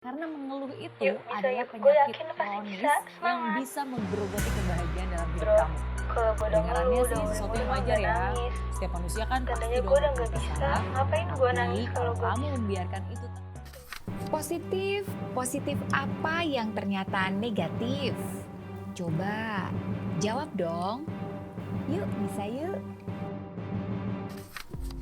Karena mengeluh itu Yuk, bisa adalah yuk. Gue penyakit yakin lo pasti kronis bisa. yang Semangat. bisa menggerogoti kebahagiaan dalam hidup Bro, kamu. kalau gue udah Kedengarannya ngeluh, sih udah sesuatu udah yang mah wajar gak ya. nangis. Setiap manusia kan pasti Tandanya gue dong udah berkeluh gak bisa. kesah. Ngapain gue Tapi nangis kalau kalau gue kamu membiarkan itu Positif, positif apa yang ternyata negatif? Coba jawab dong. Yuk, bisa yuk.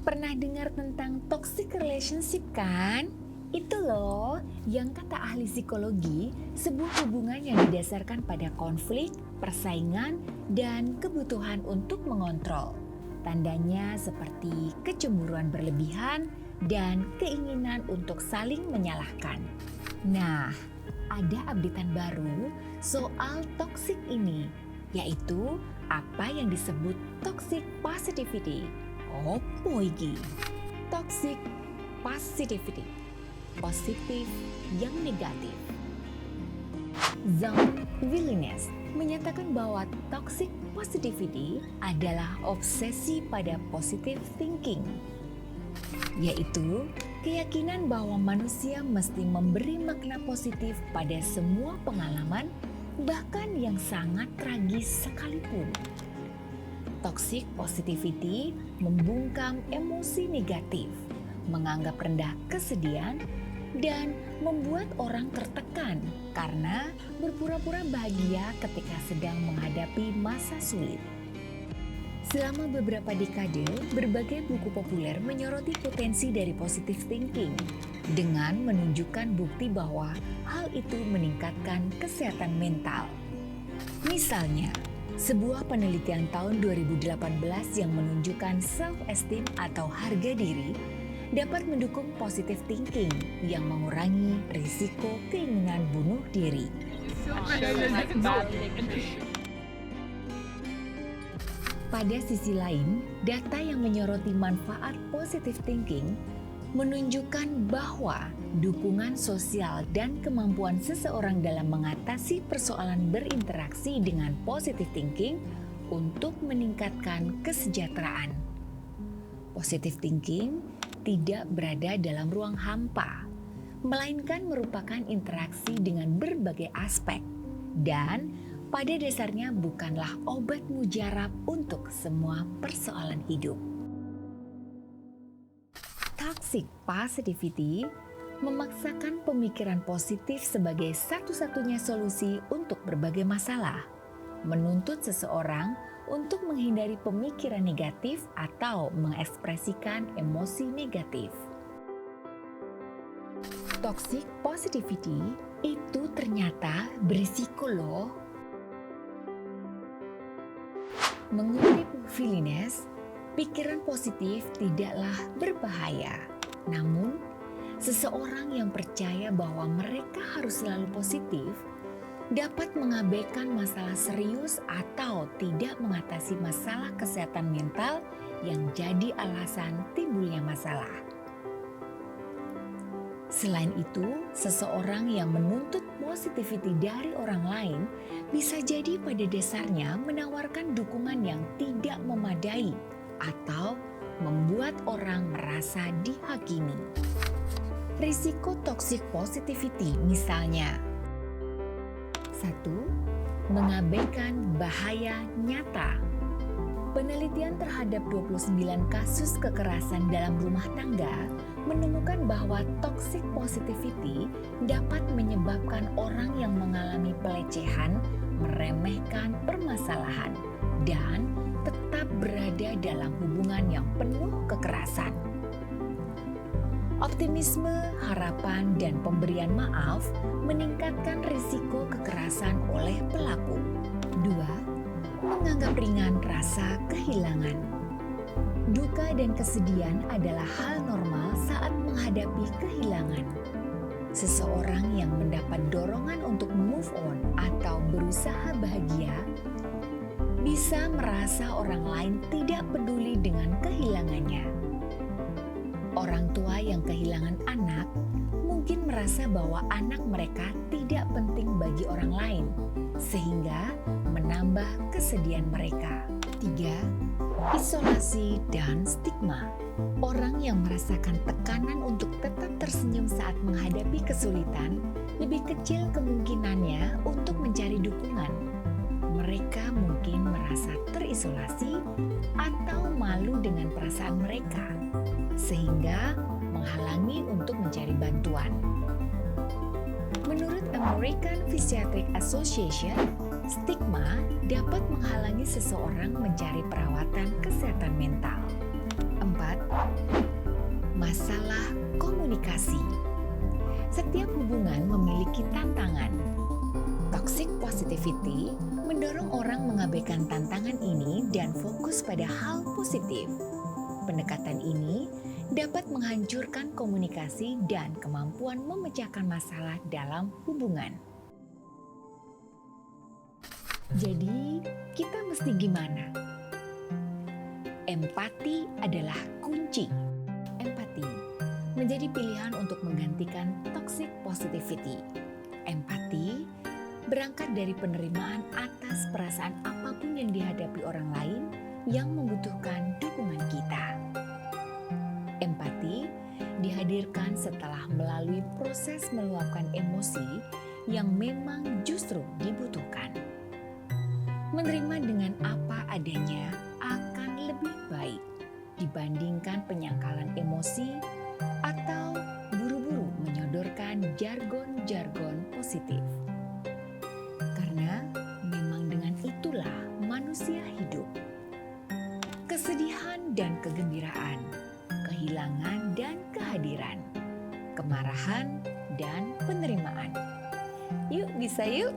Pernah dengar tentang toxic relationship kan? Itu loh, yang kata ahli psikologi, sebuah hubungan yang didasarkan pada konflik, persaingan, dan kebutuhan untuk mengontrol. Tandanya seperti kecemburuan berlebihan dan keinginan untuk saling menyalahkan. Nah, ada updatean baru soal toxic ini, yaitu apa yang disebut toxic positivity. Opo iki? Toxic positivity. Positif yang negatif. Zhang Willingness menyatakan bahwa toxic positivity adalah obsesi pada positive thinking, yaitu keyakinan bahwa manusia mesti memberi makna positif pada semua pengalaman, bahkan yang sangat tragis sekalipun. Toxic positivity membungkam emosi negatif, menganggap rendah kesedihan, dan membuat orang tertekan karena berpura-pura bahagia ketika sedang menghadapi masa sulit. Selama beberapa dekade, berbagai buku populer menyoroti potensi dari positive thinking dengan menunjukkan bukti bahwa hal itu meningkatkan kesehatan mental. Misalnya, sebuah penelitian tahun 2018 yang menunjukkan self-esteem atau harga diri dapat mendukung positive thinking yang mengurangi risiko keinginan bunuh diri. Pada sisi lain, data yang menyoroti manfaat positive thinking menunjukkan bahwa dukungan sosial dan kemampuan seseorang dalam mengatasi persoalan berinteraksi dengan positive thinking untuk meningkatkan kesejahteraan. Positive thinking tidak berada dalam ruang hampa, melainkan merupakan interaksi dengan berbagai aspek dan pada dasarnya bukanlah obat mujarab untuk semua persoalan hidup. Toxic positivity memaksakan pemikiran positif sebagai satu-satunya solusi untuk berbagai masalah, menuntut seseorang untuk menghindari pemikiran negatif atau mengekspresikan emosi negatif. Toxic positivity itu ternyata berisiko loh. Mengutip Willingness, pikiran positif tidaklah berbahaya. Namun, seseorang yang percaya bahwa mereka harus selalu positif dapat mengabaikan masalah serius atau tidak mengatasi masalah kesehatan mental yang jadi alasan timbulnya masalah. Selain itu, seseorang yang menuntut positivity dari orang lain bisa jadi pada dasarnya menawarkan dukungan yang tidak memadai atau membuat orang merasa dihakimi. Risiko toxic positivity misalnya: 1. Mengabaikan bahaya nyata. Penelitian terhadap 29 kasus kekerasan dalam rumah tangga menemukan bahwa toxic positivity dapat menyebabkan orang yang mengalami pelecehan meremehkan permasalahan dan tetap berada dalam hubungan yang penuh kekerasan. Optimisme, harapan, dan pemberian maaf meningkatkan risiko kekerasan oleh pelaku. 2. Menganggap ringan rasa kehilangan. Duka dan kesedihan adalah hal normal saat menghadapi kehilangan. Seseorang yang mendapat dorongan untuk move on atau berusaha bahagia bisa merasa orang lain tidak peduli dengan kehilangannya. Orang tua yang kehilangan anak mungkin merasa bahwa anak mereka tidak penting bagi orang lain, sehingga menambah kesedihan mereka. 3. Isolasi dan stigma. Orang yang merasakan tekanan untuk tetap tersenyum saat menghadapi kesulitan lebih kecil kemungkinannya untuk mencari dukungan. Mereka mungkin merasa terisolasi atau malu dengan perasaan mereka, sehingga menghalangi untuk mencari bantuan. Menurut American Psychiatric Association, stigma dapat menghalangi seseorang mencari perawatan kesehatan mental. 4. Masalah komunikasi. Setiap hubungan memiliki tantangan. Toxic positivity mendorong orang mengabaikan tantangan ini dan fokus pada hal positif. Pendekatan ini dapat menghancurkan komunikasi dan kemampuan memecahkan masalah dalam hubungan. Jadi, kita mesti gimana? Empati adalah kunci. Empati menjadi pilihan untuk menggantikan toxic positivity. Empati berangkat dari penerimaan atas perasaan apapun yang dihadapi orang lain yang membutuhkan dukungan kita. Empati dihadirkan setelah melalui proses meluapkan emosi yang memang justru dibutuhkan. Menerima dengan apa adanya akan lebih baik dibandingkan penyangkalan emosi atau buru-buru menyodorkan jargon-jargon positif. Karena memang dengan itulah manusia hidup. Kesedihan dan kegembiraan, kehilangan dan kehadiran, kemarahan dan penerimaan. Yuk, bisa yuk!